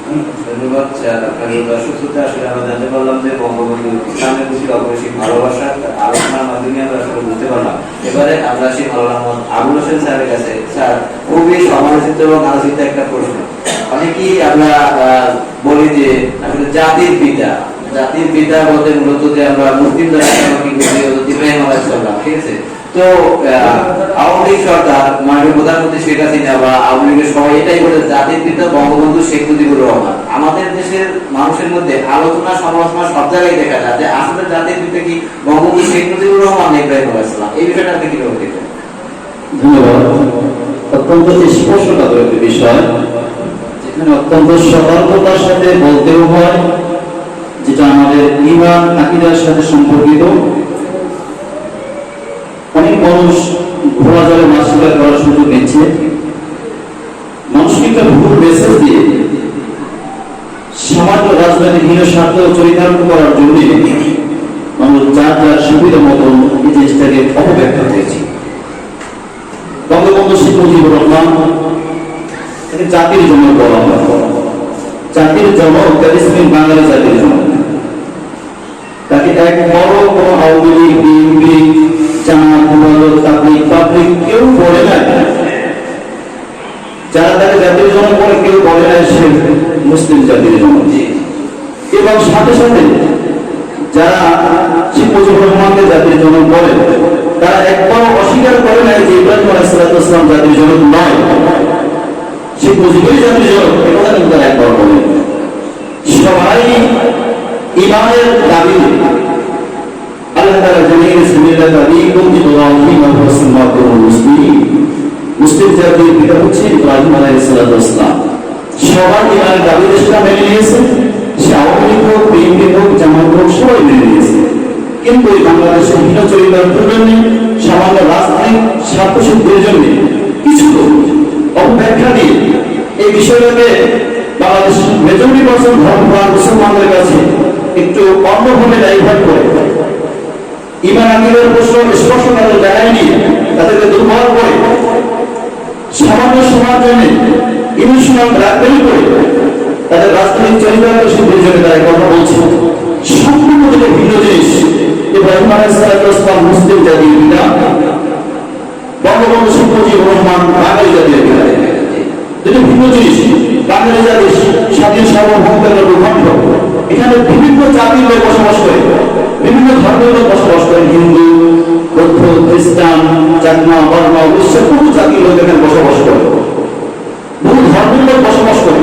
ধন্যবাদ স্যার, আপনাকে দর্শক শ্রোতা আসলে আমরা জানতে পারলাম যে বঙ্গবন্ধু ইসলামের প্রতি অপরিসীম ভালোবাসা আলোচনার মাধ্যমে আমরা আসলে বুঝতে পারলাম। এবারে আমরা আসি মাওলানা আবুল হোসেন স্যারের কাছে। স্যার, খুবই সমালোচিত এবং আলোচিত একটা প্রশ্ন। অনেকেই আমরা বলি যে আসলে জাতির পিতা বলতে মূলত যে আমরা মুসলিম ইব্রাহিম আলাইহিস সালাম, ঠিক আছে? তো আওয়ামী লীগ সরকার, মাননীয় প্রধানমন্ত্রী শেখ হাসিনা বা আওয়ামী লীগের সবাই এটাই বলে জাতির পিতা বঙ্গবন্ধু শেখ মুজিবুর রহমান। আমাদের দেশের মানুষের মধ্যে আলোচনা সমালোচনা সব জায়গায় দেখা যায় যে আসলে জাতির পিতা কি বঙ্গবন্ধু শেখ মুজিবুর রহমান ইব্রাহিম আলাইহিস সালাম। এই বিষয়টা আপনি কিভাবে দেখেন? ধন্যবাদ। অত্যন্ত স্পর্শকাতর একটি বিষয়, যেখানে অত্যন্ত সতর্কতার সাথে বলতেও হয়, যেটা আমাদের ঈমান আকীদার সাথে সম্পর্কিত। অনেক মানুষ ঘোড়া জলে মাছ শিকার করার সুযোগ নিচ্ছে, মানুষকে একটা ভুল মেসেজ দিয়ে সামান্য রাজনৈতিক স্বার্থ চরিতার্থ করার জন্য মানুষ যার যার সুবিধা মতন এই জিনিসটাকে অপব্যাখ্যা করেছে। বঙ্গবন্ধু শেখ মুজিবুর রহমান তাকে জাতির জনক বলা হয়। জাতির জনক, বাঙালি জাতির জনক। তাকে এক বড় কোনো আওয়ামী লীগ, বিএনপি, জামাত, হেফাজত, তাবলীগ, পাবলিক কেউ বলে না। যারা তাকে জাতির জনক বলে কেউ বলে না সে মুসলিম জাতির জনক। এবং সাথে সাথে যারা শেখ মুজিবুর রহমানকে জাতির জনক বলে তারা একবারও অস্বীকার করে নাই যে ইব্রাহিম আলাইহিস সালাম জাতির জনক নয়, শেখ মুজিবুরই জাতির জনক। এটা কিন্তু তারা একবার বলে। সবাই ইমানের দাবি আল্লাহ তাআলা জানিয়ে সুন্নাত দাবি কোনটি ইব্রাহিম আলাইহিস সালাম মুসলিম জাতির পিতা হচ্ছে ইব্রাহিম আলাইহিস সালাম। সবাই ইমানের দাবি দেশটা মেনে নিয়েছে। সে আওয়ামী লীগ হোক, বিএনপি হোক, জামাত হোক, সবাই মেনে নিয়েছে। কিন্তু এই বাংলাদেশের হীন চরিতার্থের জন্য, সামান্য রাজনৈতিক স্বার্থসিদ্ধির জন্য কিছু অপব্যাখ্যা দিয়ে এই বিষয়টাকে বাংলাদেশের মেজরিটি পার্সেন্ট ধর্মপ্রাণ মুসলমানদের কাছে একটু অন্যভাবে ডাইভার্ট করে ঈমান আকীদার প্রশ্ন স্পর্শ তাদের জায়গায় নিয়ে তাদেরকে দুর্বল করে সামান্য সময়ের জন্য ইমোশনাল ব্ল্যাকমেল করে তাদের রাজনৈতিক চরিতার্থ সিদ্ধির জন্য তারা কথা বলছে। সম্পূর্ণ দুটো ভিন্ন জিনিস। ইব্রাহিম আলাইহিস সালাম মুসলিম জাতির পিতা, বঙ্গবন্ধু শেখ মুজিবুর রহমান বাঙালি জাতির পিতা। দুটো ভিন্ন জিনিস। বাঙালি জাতির স্বাধীন সার্বভৌমত্বের ভূখণ্ড, এখানে বিভিন্ন জাতির লোক বসবাস করে, বিভিন্ন ধর্মের লোক বসবাস করে। হিন্দু, বৌদ্ধ, খ্রিস্টান, চাকমা, বর্মা, বিশ্বের বহু জাতির লোক এখানে বসবাস করে, বহু ধর্মের লোক বসবাস করে।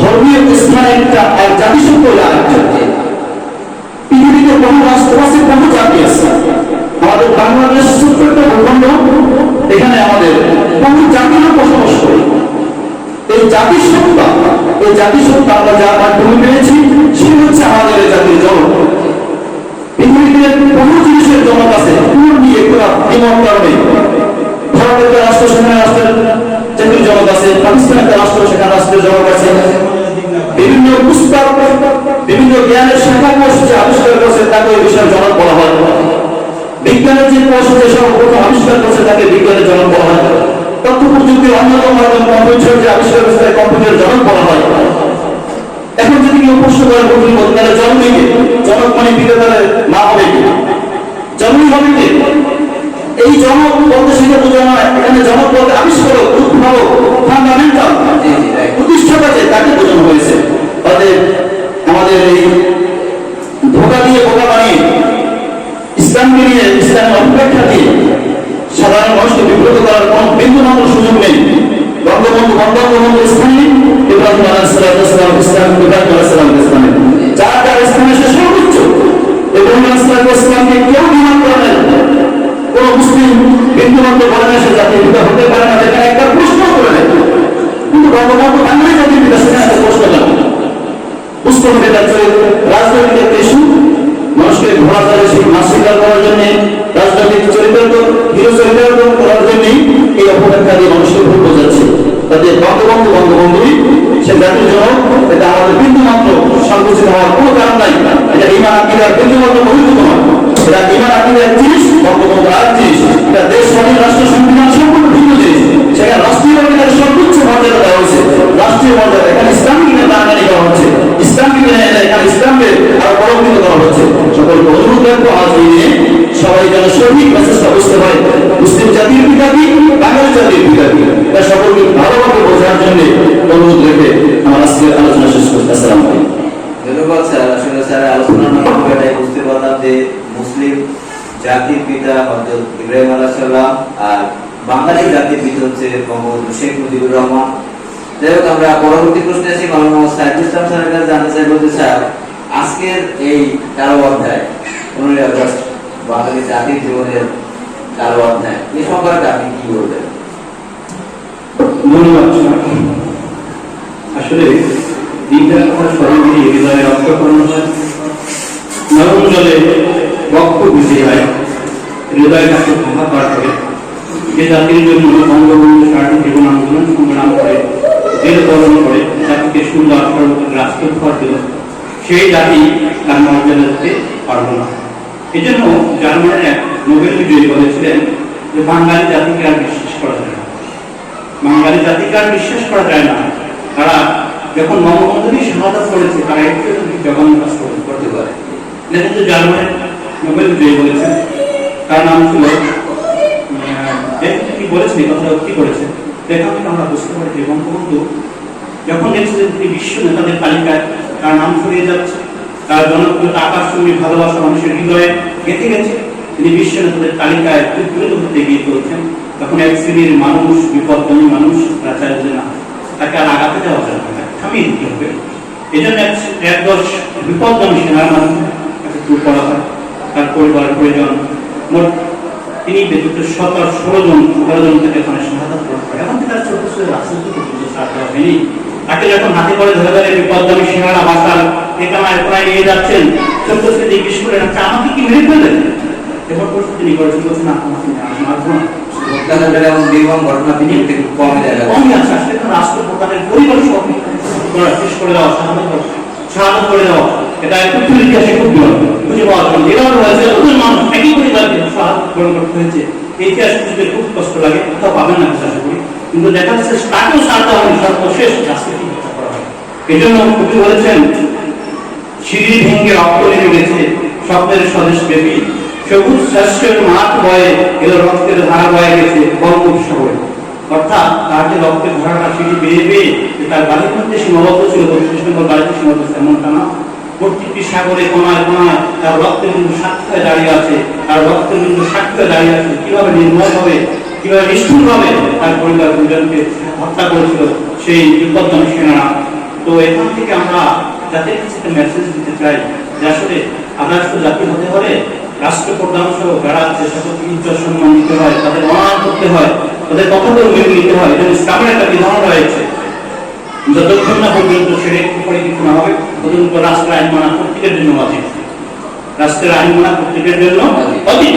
ধর্মীয় স্থানে একটা এক জাতিসত্য পৃথিবীতে বহু রাষ্ট্র আছে, বহু জাতি আছে। আমাদের বাংলাদেশ ছোট্ট একটা ভূখণ্ড, এখানে আমাদের বহু জাতির লোক বসবাস করে। এই জাতিসত্তা আমরা যার মাধ্যমে পেয়েছি সে হচ্ছে আমাদের জাতির জনক। পৃথিবীতে বহু জিনিসের জনক আছে, পুরো নিয়ে কোনো দ্বিমত কারণে। ভারতের একটা রাষ্ট্র, সেখানে রাষ্ট্রের জাতির জনক আছে। পাকিস্তানের একটা রাষ্ট্র, সেখানে রাষ্ট্রের জনক আছে। বিভিন্ন পুস্তক, বিভিন্ন জ্ঞানের শাখা কোষ যে আবিষ্কার করছে তাকে ওই বিষয়ের জনক বলা হয়। বিজ্ঞানের যে কোষ যে সর্বপ্রথম আবিষ্কার করছে তাকে বিজ্ঞানের জনক বলা হয়। তথ্য প্রযুক্তির অন্যতম মাধ্যম কম্পিউটার যে আবিষ্কার করছে তাকে কম্পিউটার জনক বলা হয়। এখন যদি কেউ প্রশ্ন করে তাহলে জন্মকে জনক মানে পিতা, তাহলে মা হবে কি? জন্মই হবে কি? এই জনক বলতে সেটা বোঝানো হয়, এখানে জনক বলতে আবিষ্কারক, উদ্ভাবক, ফান্ডামেন্টাল প্রতিষ্ঠাতা যে তাকে বোঝানো হয়েছে। তাদের আমাদের এই ধোঁকা দিয়ে বোকা বানিয়ে ইসলামকে নিয়ে, ইসলামের অপব্যাখ্যা দিয়ে সাধারণ মানুষকে বিব্রত করার কোন বিন্দুমাত্র সুযোগ নেই। বঙ্গবন্ধু স্থানে ইব্রাহিম আলাইহিস সালাম ইসলাম, ইব্রাহিম আলাইহিস সালাম ইসলামে যার যার স্থানে সে সর্বোচ্চ। ইব্রাহিম আলাইহিস সালামকে কেউ বিমান করে না, কোন মুসলিম বিন্দুমাত্র বলে না সে জাতির পিতা হতে পারে না, যেখানে একটা প্রশ্ন করে নেয়। কিন্তু বঙ্গবন্ধু বাঙালি জাতির পিতা, সেখানে একটা প্রশ্ন লাগে। বুঝতে হবে তার রাজনৈতিক একটা ইস্যু, মানুষকে ঘোড়া ধরে সেই মাছ শিকার করার জন্য, রাজনৈতিক চরিতার্থ করার জন্যই এই অপব্যাখ্যা দিয়ে মানুষকে ভুল বোঝাচ্ছে। তাদের বঙ্গবন্ধুই সে জাতির জনক, এটা আমাদের বিন্দুমাত্র সংকুচিত হওয়ার কোনো কারণ নাই। এটা ঈমান আকীদার বিন্দুমাত্র বহির্ভূত নয়। এটা ঈমান আকীদার জিনিস, বঙ্গবন্ধু আর জিনিস। এটা দেশ, স্বাধীন রাষ্ট্র, সংবিধান সম্পূর্ণ ভিন্ন জিনিস। সেখানে রাষ্ট্রীয় সর্বোচ্চ মর্যাদা দেওয়া হয়েছে, রাষ্ট্রীয় মর্যাদা। এখানে ইসলামিক নেতা আনানি করা হচ্ছে, ইসলামিক এখানে ইসলামকে আরো বলবৎ করা হচ্ছে। সকলকে অনুরোধ রাখবো আজ এই দিনে সবাই যেন সঠিক মেসেজটা বুঝতে পারে। মুসলিম জাতির পিতা কি, বাঙালি জাতির পিতা কি, এটা সকলকে ভালোভাবে বোঝার জন্য অনুরোধ রেখে আমার আজকের আলোচনা শেষ করতে। আসসালামু আলাইকুম। ধন্যবাদ স্যার। আসলে স্যার আলোচনার মাধ্যমে এটাই বুঝতে পারলাম যে মুসলিম জাতির পিতা হযরত ইব্রাহিম আলাইহিস সালাম আর বাঙালি জাতির পিতা হচ্ছে বঙ্গবন্ধু শেখ মুজিবুর রহমান। যাই হোক, আমরা পরবর্তী প্রশ্নে আসি মাওলানা মোহাম্মদ সাইফুল ইসলাম স্যারের কাছে জানতে চাইবো যে স্যার আজকের এই 13 অধ্যায় 15 আগস্ট বাঙালি জাতির জীবনের 13 অধ্যায় এই সম্পর্কে আপনি কি বলবেন? ধন্যবাদ। আসলে দিনটার কথা স্মরণ দিয়ে হৃদয়ে রক্ত করানো হয়, নরম জলে রক্ত ভিজে হয়, হৃদয়টাকে ভাঙা করা হবে। যে জাতির জন্য বঙ্গবন্ধু সারাটি জীবন আন্দোলন সংগ্রাম করে, জেল বরণ করে জাতিকে সুন্দর সর্বত্র রাষ্ট্র উপহার দিল, সেই জাতি তার মর্যাদা দিতে পারল না। এই জন্য জার্মানের এক নোবেল বিজয়ী বলেছিলেন যে বাঙালি জাতিকে আর বিশ্বাস করা যায় না, বাঙালি জাতিকে আর বিশ্বাস করা যায় না। তারা যখন বঙ্গবন্ধুরই শাহাদাত করেছে তারা একটু জঘন্য কাজ করতে পারে। এটা কিন্তু জার্মানের নোবেল বিজয়ী বলেছেন, তার নাম ছিল কি বলেছেন, এই কথা কি করেছে এখান থেকে আমরা বুঝতে পারি যে বঙ্গবন্ধু যখন দেখছে যে তিনি বিশ্ব নেতাদের তালিকায় তার নাম ছড়িয়ে যাচ্ছে, তার জনপ্রিয়তা আকাশচুম্বী ভালোবাসা মানুষের হৃদয়ে গেঁথে গেছে, তিনি বিশ্ব নেতাদের তালিকায় খুব দ্রুত হতে এগিয়ে চলছেন, তখন এক শ্রেণীর মানুষ, বিপদগামী মানুষ, তারা চাইল যে না, তাকে আর আগাতে দেওয়া যাবে না, থামিয়ে দিতে হবে। এই জন্য একদল বিপদগামী সেনার মাধ্যমে তাকে দূর করা হয়। তার পরিবারের প্রয়োজন মোট তিনি ব্যতীত 16 জন তাকে ওখানে শাহাদাত করা হয়। এখন তার ছোট ছোট রাজনৈতিক স্টার্ট করা হয়নি। তাকে যখন হাতে করে ধরে ধরে বিপদগামী সেনারা বাসার একামায় কোনায় নিয়ে যাচ্ছেন, ছোট্ট ছোট জিজ্ঞেস করে রাখছে আমাকে কি মেরে ফেললেন, এবার প্রশ্ন তিনি করেছেন, বলছেন আপনাকে মারবো না। ঘটনা তিনি একটু কমে দেখা কমই আছে। আসলে রাষ্ট্রপ্রধানের পরিবার সব শেষ করে দেওয়া, শাহাদাত করে দেওয়া, এটা একটু ইতিহাসে খুব খুঁজে পাওয়া যায়। এরাও হয়েছে ওদের মানুষ একই পরিবারকে শাহাদাত গ্রহণ করতে হয়েছে, ইতিহাস খুঁজতে খুব কষ্ট লাগে, কোথাও পাবেন না আশা করি। কিন্তু দেখা যাচ্ছে তাকেও সারতে হবে, সর্বশেষ রাষ্ট্রকে হত্যা করা হয়। এই জন্য কবি বলেছেন সিঁড়ি ভেঙ্গে রক্ত নেমে গেছে স্বপ্নের স্বদেশ ব্যাপী, সবুজ শস্যের মাঠ বয়ে এলো রক্তের ধারা বয়ে গেছে বঙ্গোপসাগরে। অর্থাৎ তার যে রক্তের ধারাটা সেটি বেয়ে বেয়ে তার বাড়ির মধ্যে সীমাবদ্ধ ছিল, 35 নম্বর বাড়িতে সীমাবদ্ধ, এমনটা না। প্রত্যেকটি সাগরে কোনায় কোনায় তার রক্তের বিন্দু সাক্ষী হয়ে দাঁড়িয়ে আছে, তার রক্তের বিন্দু সাক্ষী হয়ে দাঁড়িয়ে আছে। কিভাবে নির্মল হবে, কিভাবে নিষ্ঠুর হবে তার পরিবার দুজনকে হত্যা করেছিল সেই বিপদগামী সেনারা। তো এখান থেকে আমরা জাতির কাছে একটা মেসেজ দিতে চাই যে আসলে আদর্শ জাতি হতে হলে রাষ্ট্রপ্রধান সহ যারা আছে সকলকে ইজ্জত সম্মান দিতে হয়, তাদের অনার করতে হয়, তাদের কথাগুলো মেনে নিতে হয়। এটা ইসলামের একটা বিধান রয়েছে, যতক্ষণ না পর্যন্ত ছেড়ে উপরে কিছু না হবে ততক্ষণ রাষ্ট্রের আইন মানা প্রত্যেকের জন্য অধিক, রাষ্ট্রের আইন মানা প্রত্যেকের জন্য অধিক।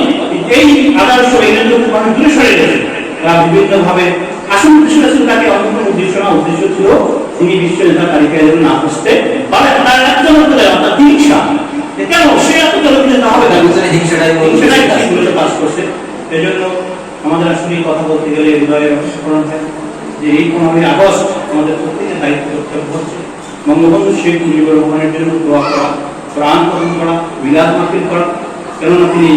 এই আদর্শ এদের জন্য মানুষ দূরে সরে গেছে, তারা বিভিন্ন ভাবে আসল উদ্দেশ্যটা ছিল তাকে অন্য উদ্দেশ্য না, উদ্দেশ্য ছিল তিনি বিশ্ব নেতা তালিকায় যেন না বসতে পারে। তার একজন অর্থাৎ হিংসা, কেন সে এত জনপ্রিয় না হবে, হিংসাটাই পাস করছে। এই জন্য আমাদের আসলে কথা বলতে গেলে হৃদয়ে স্মরণ থাকে যে এই 15 আগস্ট আমাদের প্রত্যেকের দায়িত্ব কর্তব্য হচ্ছে বঙ্গবন্ধু শেখ মুজিবুর রহমানের জন্য দোয়া করা, কোরআন পঠন করা, মিলাদ মাহফিল করা। কেননা তিনি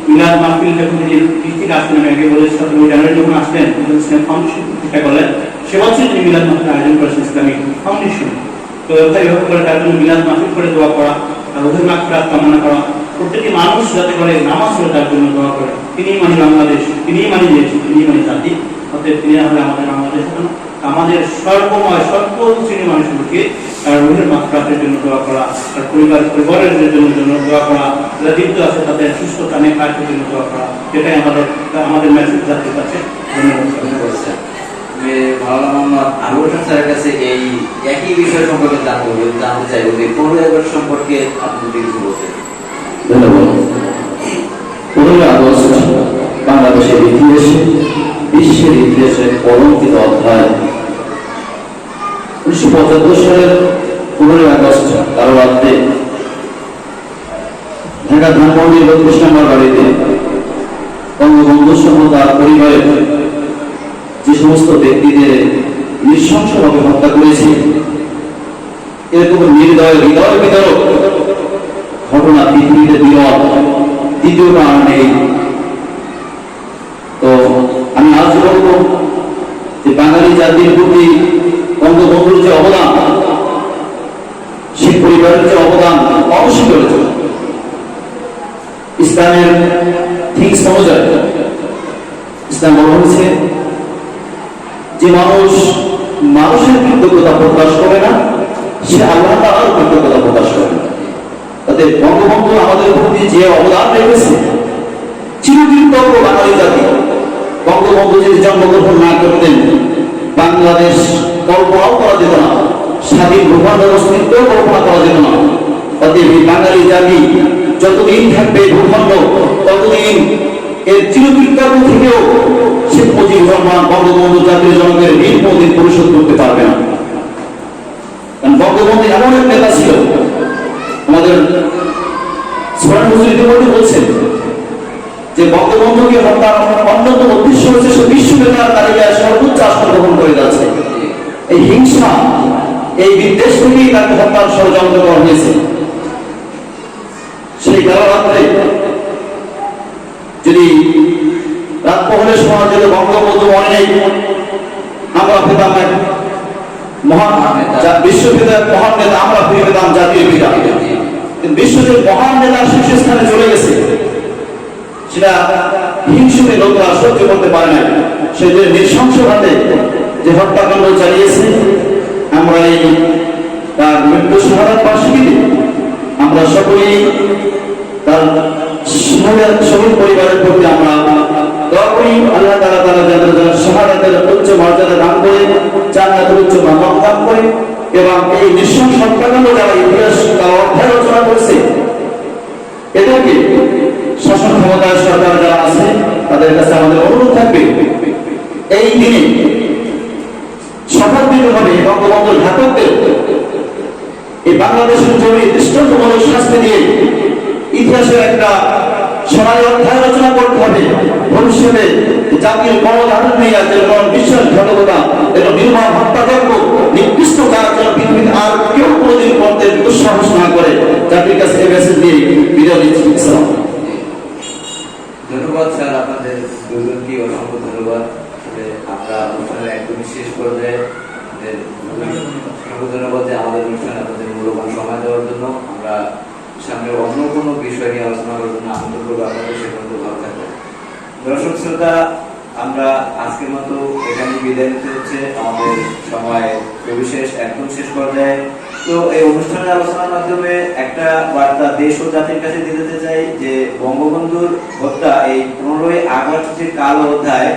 মিলাদ মাহফিল যখন তিনি থেকে আসলেন, আগে বলেছিলেন জানুয়ারি যখন আসলেন ইসলামিক ফাউন্ডেশন প্রতিষ্ঠা করলেন, সে বছর তিনি মিলাদ মাহফিল আয়োজন করেছেন ইসলামিক ফাউন্ডেশন। তো এইভাবে করে তার জন্য মিলাদ মাহফিল করে দোয়া করা, তার ওদের মাগফিরাত কামনা করা, প্রত্যেকটি মানুষ যাতে করে নামাজ পড়ে তার জন্য দোয়া করে। তিনিই মানে বাংলাদেশ, তিনিই মানে দেশ, তিনিই মানে জাতি। অতএব তিনি হলে আমাদের বাংলাদেশ, আমাদের সর্বময় সকল শ্রেণীর মানুষগুলোকে তার রুহের মাগফিরাতের জন্য দোয়া করা, তার পরিবারের জন্য দোয়া করা, যারা দীপ্ত আছে তাদের সুস্থতা নেকার জন্য দোয়া করা। এটাই আমাদের মেসেজ জাতির কাছে। ধন্যবাদ স্যার। মাওলানা মোহাম্মদ আবুল হাসান স্যারের কাছে এই একই বিষয় সম্পর্কে জানতে চাইবো যে 15 আগস্ট সম্পর্কে আপনি যদি কিছু বলতেন। ধন্যবাদ। 15 আগস্ট বাংলাদেশের ইতিহাসে, বিশ্বের ইতিহাসে কলঙ্কিত অধ্যায়। 1975 সালের 15 আগস্ট কারো রাত্রে ঢাকা ধানমন্ডির 32 নম্বর বাড়িতে বঙ্গবন্ধু সহ তার পরিবারের যে সমস্ত ব্যক্তিদের নৃশংসভাবে হত্যা করেছে, এরকম নির্দয় হৃদয় বিতরক ঘটনা পৃথিবীতে বিরল, দ্বিতীয়টা আর নেই। তো আমি আজ বলবো যে বাঙালি জাতির প্রতি বঙ্গবন্ধুর যে অবদান, সেই পরিবারের যে অবদান অনস্বীকার্য। ইসলামের থিংস অনুযায়ী ইসলাম বলা হয়েছে যে মানুষ মানুষের কৃতজ্ঞতা প্রকাশ করে না, সে আল্লাহ তাআলার কৃতজ্ঞতা প্রকাশ করে না। তাতে বঙ্গবন্ধু আমাদের প্রতি যে অবদান রেখেছে, চিরকৃতজ্ঞ বাঙালি জাতি। বঙ্গবন্ধু যদি জন্মগ্রহণ না করতেন, বাংলাদেশ কল্পনাও করা যেত না, স্বাধীন ভূখণ্ডের অস্তিত্ব কল্পনা করা যেত না। অতএব এই বাঙালি জাতি যতদিন থাকবে ভূখণ্ড, ততদিন এর চিরকৃতজ্ঞ থেকেও শেখ মুজিবুর রহমান বঙ্গবন্ধু জাতির জনকের ঋণ কোনদিন পরিশোধ করতে পারবে না। কারণ বঙ্গবন্ধু এমন এক নেতা ছিল, আমাদের সোহান হুজুর ইতিমধ্যে বলছেন যে বঙ্গবন্ধুকে হত্যার অন্যতম উদ্দেশ্য হচ্ছে সে বিশ্ব নেতার তালিকায় সর্বোচ্চ আসন গ্রহণ করে যাচ্ছে। এই হিংসা, এই বিদ্বেষ থেকেই তাকে হত্যার ষড়যন্ত্র করা হয়েছে। সেই কারাগারে যদি রাত পহলে শোনা যেত বঙ্গবন্ধু মনে নেই, আমরা পেতাম এক মহান বিশ্ববিদ্যালয়ের মহান নেতা, আমরা ফিরে পেতাম জাতীয় পিতা। বিশ্বের মহান নেতার শীর্ষস্থানে চলে গেছে, সেটা হিংসুকে লোকরা সহ্য করতে পারে না। সে যে নৃশংসভাবে যে হত্যাকাণ্ড চালিয়েছে, আমরা এই তার মৃত্যু শাহাদাত বার্ষিকীতে আমরা সকলেই তার শহীদ পরিবারের প্রতি আমরা দোয়া করি, আল্লাহ তাআলা যাদের শাহাদাতের উচ্চ মর্যাদা দান করে, জান্নাতের উচ্চ মাকাম দান করে, এবং এই নৃশংস হত্যাকাণ্ড যারা ইতিহাস তারা অধ্যায় রচনা করেছে, এদেরকে শাসন ক্ষমতার সরকার যারা আছে তাদের কাছে আমাদের অনুরোধ থাকবে, এই দিনে শপথবিধভাবে বঙ্গবন্ধুর ঘাতকদের এই বাংলাদেশের জমি দৃষ্টান্তমূলক শাস্তি দিয়ে ইতিহাসের একটা সোনালী অধ্যায় রচনা করতে হবে। ভবিষ্যতে জাতির গণধারণ নিয়ে যেমন বিশ্বাসঘাতকতা, যেন নির্মম হত্যাযজ্ঞ, নিকৃষ্ট কাজ যেন পৃথিবীতে আর কেউ কোনোদিন করতে দুঃসাহস না করে, জাতির কাছে এই মেসেজ দিয়ে বিদায় দিচ্ছি। ধন্যবাদ স্যার, আপনাদের দুজনকে অসংখ্য ধন্যবাদ। আমরা অনুষ্ঠানের একদমই শেষ পর্যায়ে অসংখ্য ধন্যবাদ যে আমাদের অনুষ্ঠানে আপনাদের মূল্যবান সময় দেওয়ার জন্য। আমরা সামনে অন্য কোনো বিষয় নিয়ে আলোচনা করার জন্য আমন্ত্রণ করবো আপনাদের, সে পর্যন্ত ভালো থাকবেন। দর্শক শ্রোতা, আমরা আজকের মতো এখানে বিদায় নিতে হচ্ছে, আমাদের সময় সবিশেষ একদম শেষ পর্যায়ে। তো এই অনুষ্ঠানের আলোচনার মাধ্যমে একটা বার্তা দেশ ও জাতির কাছে দিতে চাই যে বঙ্গবন্ধুর হত্যা, এই 15ই আগস্ট যে কালো অধ্যায়,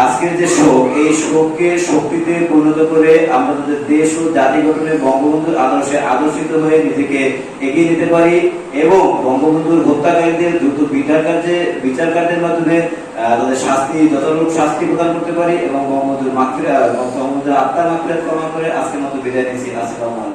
আজকের যে শোক, এই শোককে শক্তিতে পরিণত করে আমরা তাদের দেশ ও জাতি গঠনে বঙ্গবন্ধুর আদর্শে আদর্শিত হয়ে নিজেকে এগিয়ে নিতে পারি এবং বঙ্গবন্ধুর হত্যাকারীদের দ্রুত বিচার কার্যের মাধ্যমে তাদের শাস্তি, যথাযথ শাস্তি প্রদান করতে পারি এবং বঙ্গবন্ধুর আত্মার মাগফিরাত কামনা করে আজকের মতো বিদায় নিচ্ছি। আসসালামু আলাইকুম।